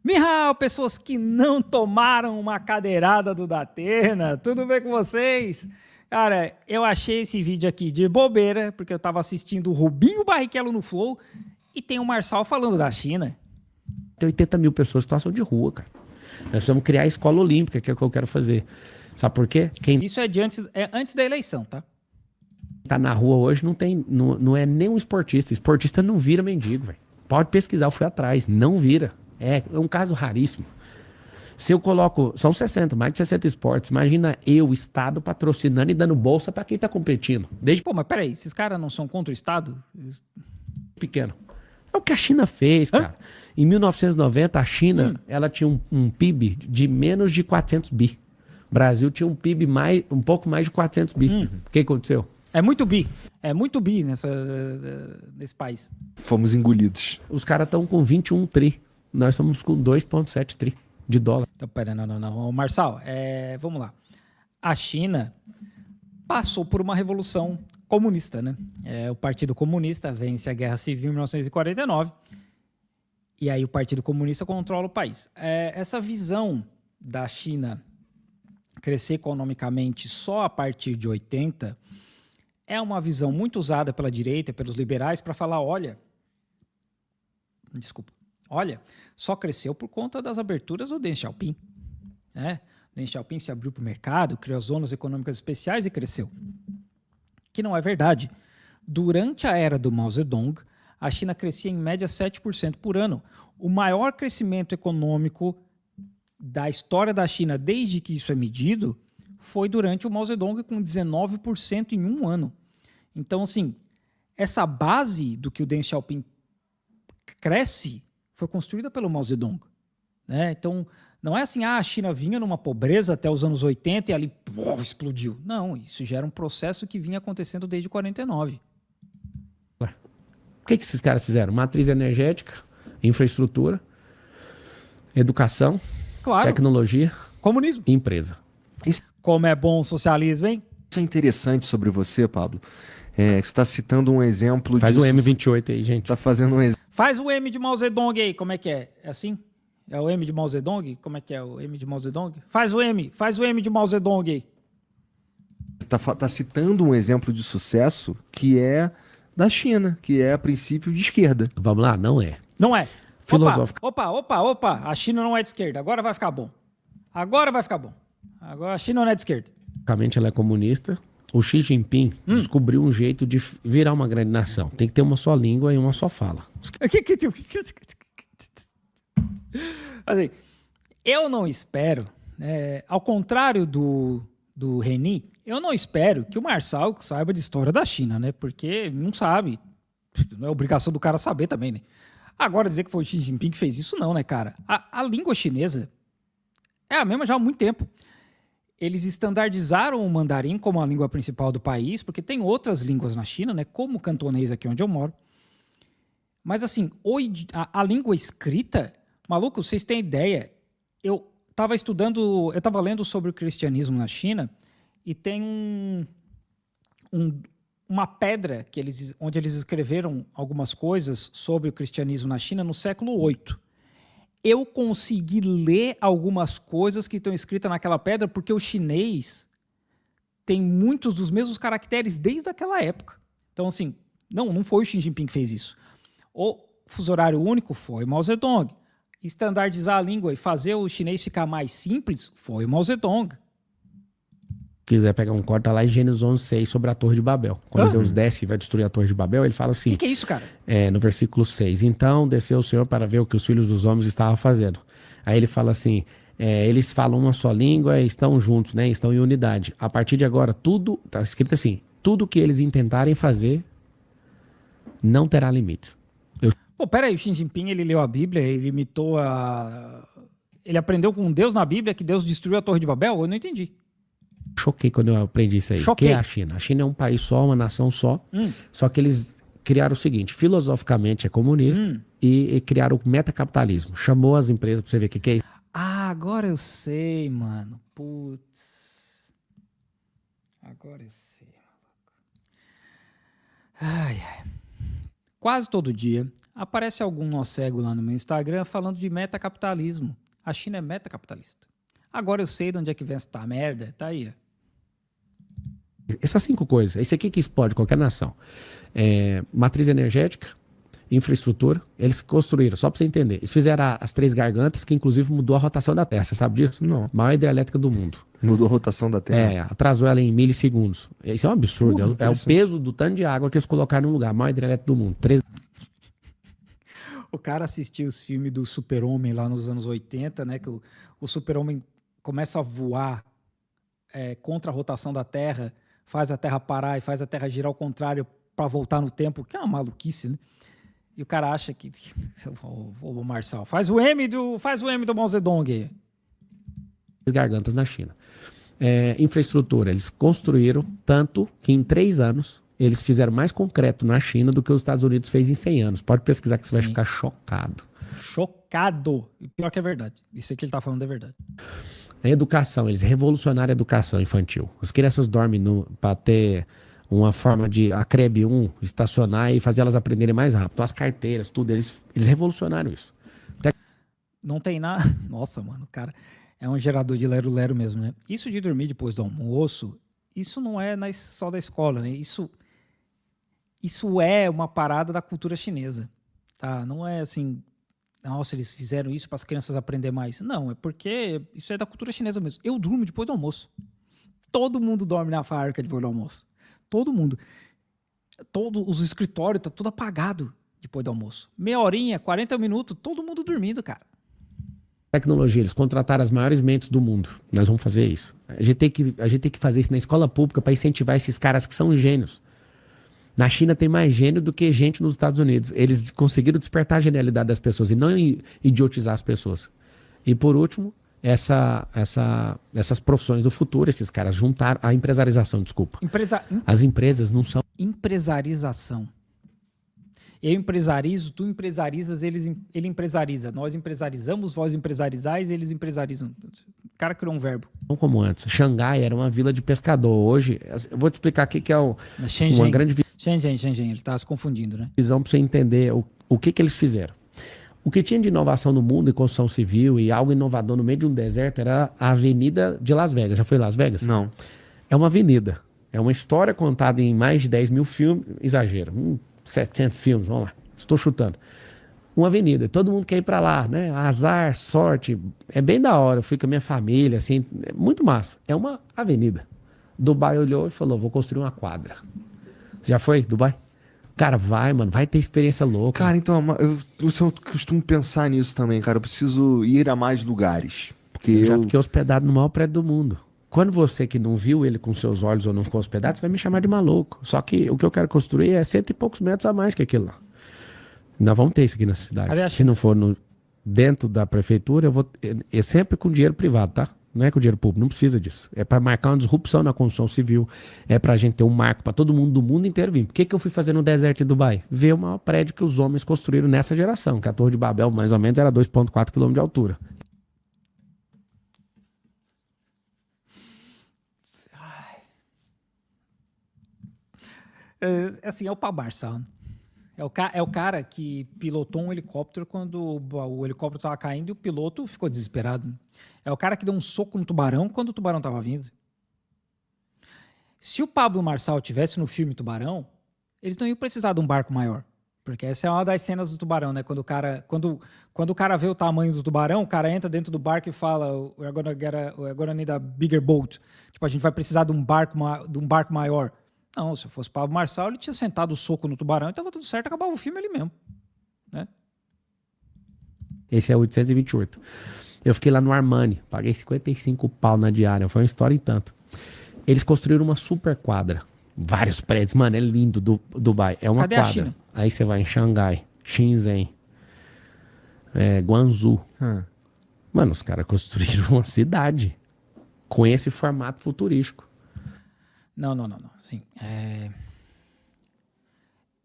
Mihal, pessoas que não tomaram uma cadeirada do Datena, tudo bem com vocês? Cara, eu achei esse vídeo aqui de bobeira, porque eu tava assistindo o Rubinho Barrichello no Flow e tem o Marçal falando da China. Tem 80 mil pessoas em situação de rua, cara. Nós precisamos criar a escola olímpica, que é o que eu quero fazer. Sabe por quê? Quem Isso é, antes da eleição, tá? tá na rua hoje não é nem um esportista. Esportista não vira mendigo, velho. Pode pesquisar, eu fui atrás. Não vira. É um caso raríssimo. Se eu coloco... São 60, mais de 60 esportes. Imagina eu, Estado, patrocinando e dando bolsa pra quem tá competindo. Desde Pô, mas peraí, esses caras não são contra o Estado? pequeno. É o que a China fez, cara. Em 1990, a China ela tinha um PIB de menos de 400 bi. O Brasil tinha um PIB um pouco mais de 400 bi. O que aconteceu? É muito bi nesse país. Fomos engolidos. Os caras estão com 21 tri. Nós estamos com 2,7 tri de dólar. Então, pera, não. Marçal, vamos lá. A China passou por uma revolução comunista, né? O Partido Comunista vence a Guerra Civil em 1949 e aí o Partido Comunista controla o país. Essa visão da China crescer economicamente só a partir de 80 é uma visão muito usada pela direita, pelos liberais, para falar, olha, só cresceu por conta das aberturas do Deng Xiaoping. Né? O Deng Xiaoping se abriu para o mercado, criou zonas econômicas especiais e cresceu. Que não é verdade. Durante a era do Mao Zedong, a China crescia em média 7% por ano. O maior crescimento econômico da história da China, desde que isso é medido, foi durante o Mao Zedong, com 19% em um ano. Então, assim, essa base do que o Deng Xiaoping cresce foi construída pelo Mao Zedong. Né? Então, não é assim, a China vinha numa pobreza até os anos 80 e ali explodiu. Não, isso já era um processo que vinha acontecendo desde 49. O que esses caras fizeram? Matriz energética, infraestrutura, educação, Claro. tecnologia, Comunismo. e empresa. Como é bom o socialismo, hein? Isso é interessante sobre você, Pablo. Você está citando um exemplo Faz disso. o M28 aí, gente. Está fazendo um exemplo. Faz o M de Mao Zedong aí, como é que é? É assim? É o M de Mao Zedong? Como é que é o M de Mao Zedong? Faz o M de Mao Zedong aí. Você está citando um exemplo de sucesso que é da China, que é a princípio de esquerda. Vamos lá, não é. Não é. Filosófica. Opa. A China não é de esquerda. Agora vai ficar bom. Agora a China não é de esquerda. Basicamente, ela é comunista. O Xi Jinping descobriu um jeito de virar uma grande nação. Tem que ter uma só língua e uma só fala. Assim, eu não espero, ao contrário do Reni, eu não espero que o Marçal saiba de história da China, né? Porque não sabe. Não é obrigação do cara saber também, né? Agora, dizer que foi o Xi Jinping que fez isso, não, né, cara? A língua chinesa é a mesma já há muito tempo. Eles estandardizaram o mandarim como a língua principal do país, porque tem outras línguas na China, né? Como o cantonês aqui onde eu moro. Mas, assim, a língua escrita, maluco, vocês têm ideia? Eu estava lendo sobre o cristianismo na China e tem uma pedra onde eles escreveram algumas coisas sobre o cristianismo na China no século VIII. Eu consegui ler algumas coisas que estão escritas naquela pedra porque o chinês tem muitos dos mesmos caracteres desde aquela época. Então, assim, não foi o Xi Jinping que fez isso. O fuso horário único foi o Mao Zedong. Estandardizar a língua e fazer o chinês ficar mais simples foi o Mao Zedong. Quiser pegar um corte, tá lá em Gênesis 11:6 sobre a Torre de Babel. Quando Deus desce e vai destruir a Torre de Babel, ele fala assim... O que é isso, cara? No versículo 6. Então desceu o Senhor para ver o que os filhos dos homens estavam fazendo. Aí ele fala assim, eles falam uma só língua e estão juntos, né? Estão em unidade. A partir de agora, tudo, tá escrito assim, tudo que eles intentarem fazer não terá limites. Pô, peraí, o Xi Jinping, ele leu a Bíblia, ele imitou ele aprendeu com Deus na Bíblia que Deus destruiu a Torre de Babel? Eu não entendi. Choquei quando eu aprendi isso aí. Choquei. Que é a China? A China é um país só, uma nação só. Só que eles criaram o seguinte, filosoficamente é comunista e criaram o metacapitalismo. Chamou as empresas pra você ver o que é isso. Ah, agora eu sei, mano. Putz. Agora eu sei, maluco. Ai. Quase todo dia aparece algum nó cego lá no meu Instagram falando de metacapitalismo. A China é metacapitalista. Agora eu sei de onde é que vem essa merda. Tá aí. Essas 5 coisas. Isso aqui que explode qualquer nação. Matriz energética, infraestrutura. Eles construíram, só para você entender. Eles fizeram as 3 gargantas, que inclusive mudou a rotação da Terra. Você sabe disso? Não. Maior hidrelétrica do mundo. Mudou a rotação da Terra. Atrasou ela em milissegundos. Isso é um absurdo. É o interessante. peso do tanto de água que eles colocaram no lugar. Maior hidrelétrica do mundo. 3. O cara assistiu os filmes do Super-Homem lá nos anos 80, né? Que o Super-Homem começa a voar contra a rotação da Terra, faz a Terra parar e faz a Terra girar ao contrário para voltar no tempo, que é uma maluquice, né? E o cara acha que... Ô, Marçal, faz o M do Mao Zedong aí. Gargantas na China. Infraestrutura, eles construíram tanto que em 3 anos eles fizeram mais concreto na China do que os Estados Unidos fez em 100 anos. Pode pesquisar que você vai Sim. ficar chocado. Chocado. E pior que é verdade. Isso aí que ele tá falando é verdade. A educação, eles revolucionaram a educação infantil. As crianças dormem para ter uma forma de a CREB 1 estacionar e fazer elas aprenderem mais rápido. Então, as carteiras, tudo, eles revolucionaram isso. Não tem nada. Nossa, mano, o cara é um gerador de lero-lero mesmo, né? Isso de dormir depois do almoço, isso não é só da escola, né? Isso é uma parada da cultura chinesa, tá? Não é assim, nossa, eles fizeram isso para as crianças aprender mais. Não, é porque isso é da cultura chinesa mesmo. Eu durmo depois do almoço. Todo mundo dorme na fábrica depois do almoço. Todo mundo. Todos os escritórios tá tudo apagado depois do almoço. Meia horinha, 40 minutos, todo mundo dormindo, cara. Tecnologia, eles contrataram as maiores mentes do mundo. Nós vamos fazer isso. A gente tem que fazer isso na escola pública para incentivar esses caras que são gênios. Na China tem mais gênio do que gente nos Estados Unidos. Eles conseguiram despertar a genialidade das pessoas e não idiotizar as pessoas. E por último, essas profissões do futuro, esses caras juntaram a empresarização, desculpa. As empresas não são... Empresarização. Eu empresarizo, tu empresarizas, ele empresariza. Nós empresarizamos, vós empresarizais, eles empresarizam. O cara criou um verbo. Não como antes. Xangai era uma vila de pescador. Hoje, eu vou te explicar aqui que é uma grande Shenzhen, ele está se confundindo, né? visão para você entender o que eles fizeram. O que tinha de inovação no mundo em construção civil e algo inovador no meio de um deserto era a Avenida de Las Vegas. Já foi em Las Vegas? Não. É uma avenida. É uma história contada em mais de 10 mil filmes. Exagero. 700 filmes, vamos lá. Estou chutando. Uma avenida. Todo mundo quer ir para lá, né? Azar, sorte. É bem da hora. Eu fui com a minha família, assim. É muito massa. É uma avenida. Dubai olhou e falou, vou construir uma quadra. Já foi, Dubai? Cara, vai, mano. Vai ter experiência louca. Cara, então, eu costumo pensar nisso também, cara. Eu preciso ir a mais lugares. Porque Eu já fiquei hospedado no maior prédio do mundo. Quando você que não viu ele com seus olhos ou não ficou hospedado, você vai me chamar de maluco. Só que o que eu quero construir é 100 e poucos metros a mais que aquilo lá. Nós vamos ter isso aqui na cidade. Cadê a Se não for dentro da prefeitura, eu sempre com dinheiro privado, tá? Não é com dinheiro público, não precisa disso. É para marcar uma disrupção na construção civil. É pra gente ter um marco para todo mundo do mundo inteiro vir. Por que eu fui fazer no deserto em Dubai? Ver o maior prédio que os homens construíram nessa geração, que a Torre de Babel mais ou menos era 2,4 km de altura. É o Pablo Marçal. É o cara que pilotou um helicóptero quando o helicóptero estava caindo e o piloto ficou desesperado. É o cara que deu um soco no tubarão quando o tubarão estava vindo. Se o Pablo Marçal tivesse no filme Tubarão, eles não iam precisar de um barco maior. Porque essa é uma das cenas do tubarão, né? Quando o cara vê o tamanho do tubarão, o cara entra dentro do barco e fala we're gonna need a bigger boat. Tipo, a gente vai precisar de um barco maior. Não, se eu fosse Pablo Marçal, ele tinha sentado o soco no tubarão e estava tudo certo, acabava o filme ali mesmo. Né? Esse é 828. Eu fiquei lá no Armani, paguei 55 pau na diária, foi uma história e tanto. Eles construíram uma super quadra, vários prédios, mano, é lindo Dubai, é uma Cadê a quadra. China? Aí você vai em Xangai, Shenzhen, Guangzhou. Mano, os caras construíram uma cidade com esse formato futurístico. Não. Sim,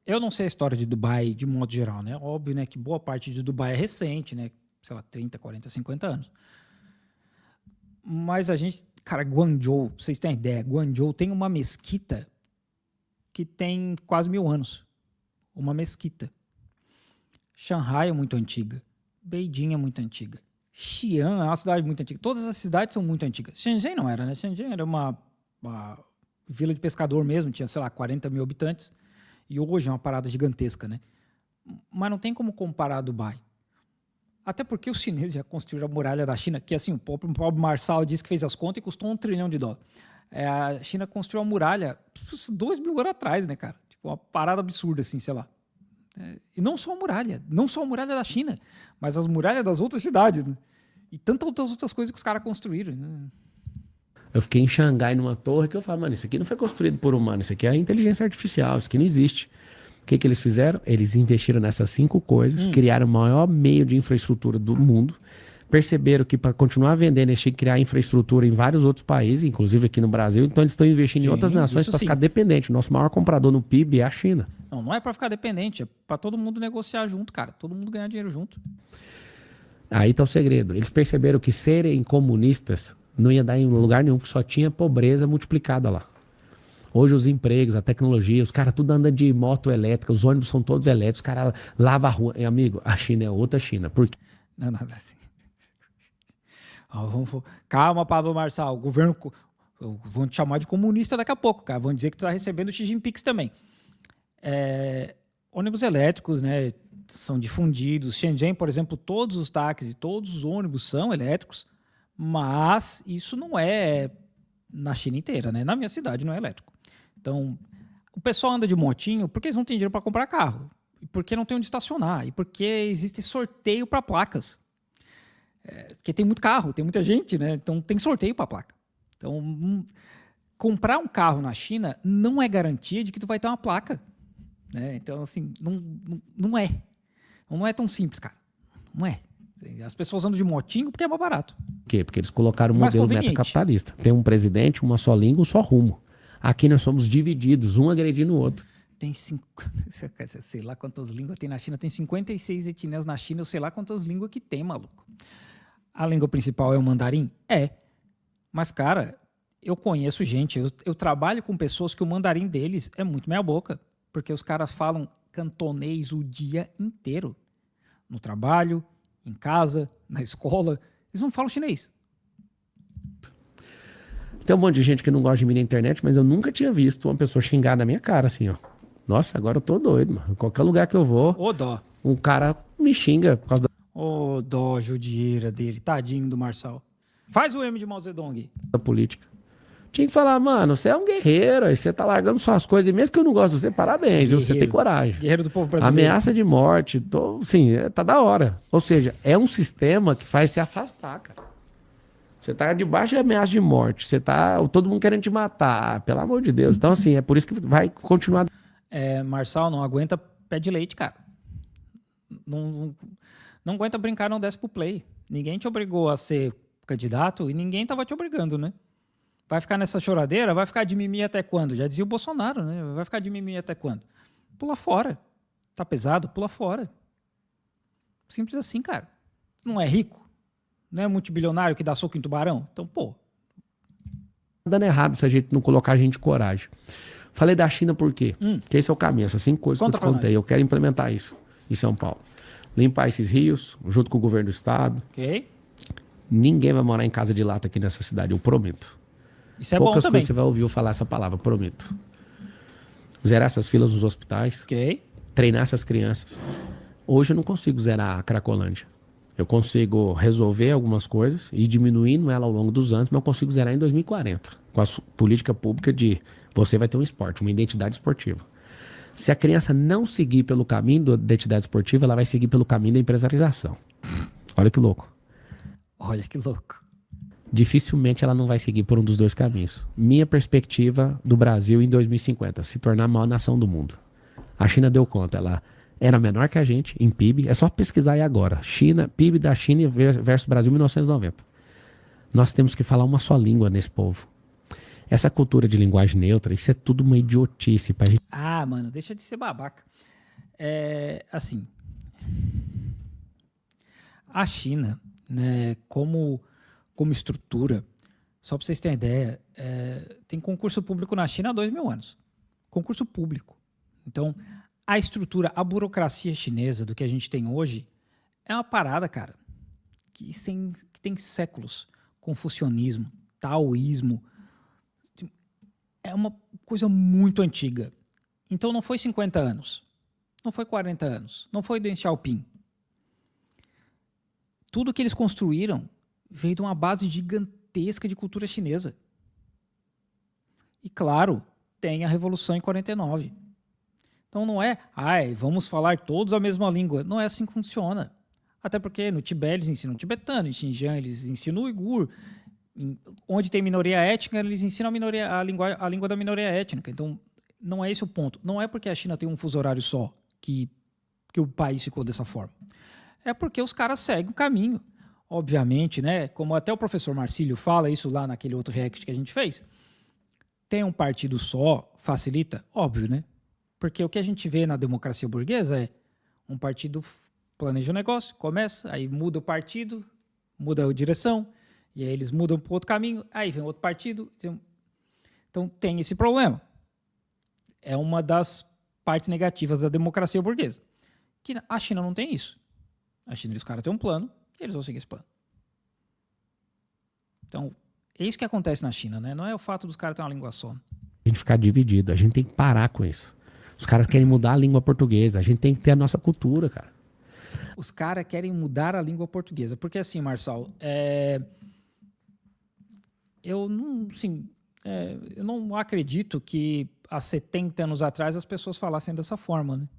eu não sei a história de Dubai de modo geral, né? Óbvio, né, que boa parte de Dubai é recente, né? Sei lá, 30, 40, 50 anos. Mas a gente... Cara, Guangzhou, pra vocês terem ideia, Guangzhou tem uma mesquita que tem quase 1000 anos. uma mesquita. Shanghai é muito antiga. Beijing é muito antiga. Xi'an é uma cidade muito antiga. Todas as cidades são muito antigas. Shenzhen não era, né? Shenzhen era uma vila de pescador mesmo, tinha, sei lá, 40 mil habitantes. E hoje é uma parada gigantesca, né? Mas não tem como comparar Dubai. Até porque os chineses já construíram a muralha da China, que assim, o pobre Marçal disse que fez as contas e custou $1 trilhão. A China construiu a muralha 2.000 anos atrás, né, cara? Tipo, uma parada absurda, assim, sei lá. E não só a muralha da China, mas as muralhas das outras cidades, né? E tantas outras coisas que os caras construíram, né? Eu fiquei em Xangai numa torre que eu falo, mano, isso aqui não foi construído por humano, isso aqui é inteligência artificial, isso aqui não existe. O que eles fizeram? Eles investiram nessas 5 coisas, criaram o maior meio de infraestrutura do mundo, perceberam que para continuar vendendo eles tinham que criar infraestrutura em vários outros países, inclusive aqui no Brasil, então eles estão investindo em outras nações para ficar dependente. Nosso maior comprador no PIB é a China. Não é para ficar dependente, é para todo mundo negociar junto, cara, todo mundo ganhar dinheiro junto. Aí tá o segredo. Eles perceberam que serem comunistas não ia dar em lugar nenhum, porque só tinha pobreza multiplicada lá. Hoje os empregos, a tecnologia, os caras tudo andam de moto elétrica, os ônibus são todos elétricos, os caras lavam a rua. E, amigo, a China é outra China. Por quê? Não, assim. Calma, Pablo Marçal, o governo... Vão te chamar de comunista daqui a pouco, cara. Vão dizer que tu tá recebendo o Xi Jinping também. Ônibus elétricos, né, são difundidos. Shenzhen, por exemplo, todos os táxis e todos os ônibus são elétricos, mas isso não é na China inteira, né? Na minha cidade não é elétrico. Então, o pessoal anda de motinho porque eles não têm dinheiro para comprar carro, e porque não tem onde estacionar, e porque existe sorteio para placas. Porque tem muito carro, tem muita gente, né? Então tem sorteio para placa. Então, comprar um carro na China não é garantia de que tu vai ter uma placa, né? Então, assim, não é. Não é tão simples, cara. Não é. As pessoas andam de motinho porque é mais barato. Por quê? Porque eles colocaram um modelo metacapitalista. Tem um presidente, uma só língua, um só rumo. Aqui nós somos divididos, um agredindo o outro. Tem sei lá quantas línguas tem na China. Tem 56 etnias na China, eu sei lá quantas línguas que tem, maluco. A língua principal é o mandarim? É. Mas, cara, eu conheço gente, eu trabalho com pessoas que o mandarim deles é muito meia boca. Porque os caras falam cantonês o dia inteiro. No trabalho, em casa, na escola. Eles não falam chinês. Tem um monte de gente que não gosta de mim na internet, mas eu nunca tinha visto uma pessoa xingar na minha cara, assim, ó. Nossa, agora eu tô doido, mano. Em qualquer lugar que eu vou, Ô dó. um cara me xinga por causa Ô dó judiaira dele. Tadinho do Marçal. Faz o M de Mao Zedong. da política. Tinha que falar, mano, você é um guerreiro, aí você tá largando suas coisas, e mesmo que eu não gosto de você, parabéns, viu? Você tem coragem. Guerreiro do povo brasileiro. Ameaça de morte, sim, tá da hora. Ou seja, é um sistema que faz se afastar, cara. Você tá debaixo de ameaça de morte, você tá, todo mundo querendo te matar, pelo amor de Deus. Então, assim, é por isso que vai continuar. Marçal não aguenta pé de leite, cara. Não aguenta brincar, não desce pro play. Ninguém te obrigou a ser candidato e ninguém tava te obrigando, né? Vai ficar nessa choradeira? Vai ficar de mimimi até quando? Já dizia o Bolsonaro, né? Vai ficar de mimimi até quando? Pula fora. Tá pesado? Pula fora. Simples assim, cara. Não é rico? Não é multibilionário que dá soco em tubarão? Então, pô. Dando errado se a gente não colocar a gente de coragem. Falei da China por quê? Porque esse é o caminho, essas 5 coisas Conta que eu te contei. Eu quero implementar isso em São Paulo. Limpar esses rios, junto com o governo do estado. Ok. Ninguém vai morar em casa de lata aqui nessa cidade, eu prometo. Isso é Poucas bom também. coisas você vai ouvir eu falar essa palavra, prometo. Zerar essas filas nos hospitais. Ok. Treinar essas crianças. Hoje eu não consigo zerar a Cracolândia. Eu consigo resolver algumas coisas e ir diminuindo ela ao longo dos anos, mas eu consigo zerar em 2040. Com a política pública de você vai ter um esporte, uma identidade esportiva. Se a criança não seguir pelo caminho da identidade esportiva, ela vai seguir pelo caminho da empresarização. Olha que louco. Olha que louco. Dificilmente ela não vai seguir por um dos dois caminhos. Minha perspectiva do Brasil em 2050, se tornar a maior nação do mundo. A China deu conta, ela era menor que a gente em PIB, é só pesquisar aí agora. China, PIB da China versus Brasil 1990. Nós temos que falar uma só língua nesse povo. Essa cultura de linguagem neutra, isso é tudo uma idiotice pra gente. Ah, mano, deixa de ser babaca. Assim, a China, né, como estrutura, só para vocês terem ideia, tem concurso público na China há 2.000 anos. Concurso público. Então, a estrutura, a burocracia chinesa do que a gente tem hoje é uma parada, cara, que tem séculos. Confucionismo, taoísmo, é uma coisa muito antiga. Então não foi 50 anos, não foi 40 anos, não foi Deng Xiaoping. Tudo que eles construíram veio de uma base gigantesca de cultura chinesa. E claro, tem a Revolução em 49. Então não é, vamos falar todos a mesma língua. Não é assim que funciona. Até porque no Tibete eles ensinam tibetano, em Xinjiang eles ensinam uigur, onde tem minoria étnica eles ensinam a língua da minoria étnica. Então não é esse o ponto. Não é porque a China tem um fuso horário só que o país ficou dessa forma. É porque os caras seguem o caminho. Obviamente, né, como até o professor Marcílio fala isso lá naquele outro react que a gente fez, tem um partido só, facilita? Óbvio, né? Porque o que a gente vê na democracia burguesa é um partido planeja o negócio, começa, aí muda o partido, muda a direção, e aí eles mudam para outro caminho, aí vem outro partido. Então tem esse problema. É uma das partes negativas da democracia burguesa. Que a China não tem isso. A China, os caras têm um plano, e eles vão seguir esse plano. Então, é isso que acontece na China, né? Não é o fato dos caras terem uma língua só. A gente ficar dividido, a gente tem que parar com isso. Os caras querem mudar a língua portuguesa, a gente tem que ter a nossa cultura, cara. Os caras querem mudar a língua portuguesa. Porque assim, Marçal, eu não acredito que há 70 anos atrás as pessoas falassem dessa forma,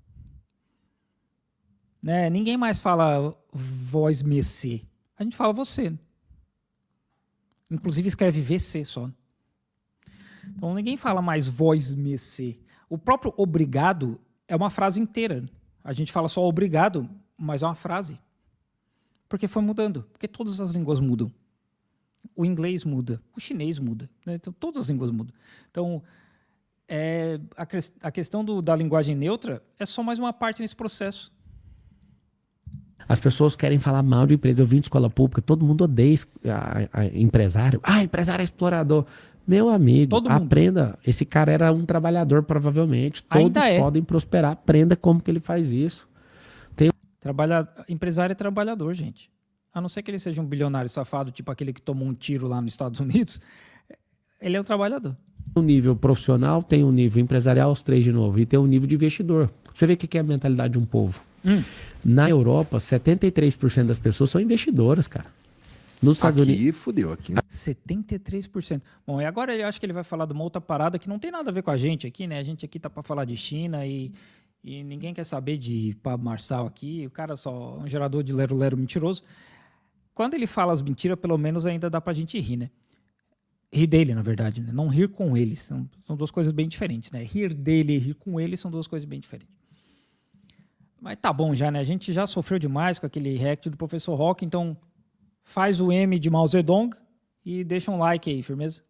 né? Ninguém mais fala voz mecê. A gente fala você. Inclusive escreve VC só. Então ninguém fala mais voz mecê. O próprio obrigado é uma frase inteira. A gente fala só obrigado, mas é uma frase. Porque foi mudando. Porque todas as línguas mudam. O inglês muda. O chinês muda. Né? Então, todas as línguas mudam. Então, a questão da linguagem neutra é só mais uma parte nesse processo. As pessoas querem falar mal de empresa. Eu vim de escola pública, todo mundo odeia empresário. Empresário é explorador. Meu amigo, aprenda. Esse cara era um trabalhador, provavelmente. Todos podem prosperar. Aprenda como que ele faz isso. Empresário é trabalhador, gente. A não ser que ele seja um bilionário safado, tipo aquele que tomou um tiro lá nos Estados Unidos. Ele é um trabalhador. Um nível profissional, tem um nível empresarial, os três de novo. E tem um nível de investidor. Você vê o que é a mentalidade de um povo. Na Europa, 73% das pessoas são investidoras, cara. Nos Estados Unidos. Fudeu aqui. 73%. Bom, e agora eu acho que ele vai falar de uma outra parada que não tem nada a ver com a gente aqui, né? A gente aqui tá para falar de China e ninguém quer saber de Pablo Marçal aqui. O cara só é um gerador de lero-lero mentiroso. Quando ele fala as mentiras, pelo menos ainda dá pra gente rir, né? Rir dele, na verdade, né? Não rir com ele. São duas coisas bem diferentes, né? Rir dele e rir com ele são duas coisas bem diferentes. Mas tá bom já, né? A gente já sofreu demais com aquele react do professor Rock, então faz o M de Mao Zedong e deixa um like aí, firmeza?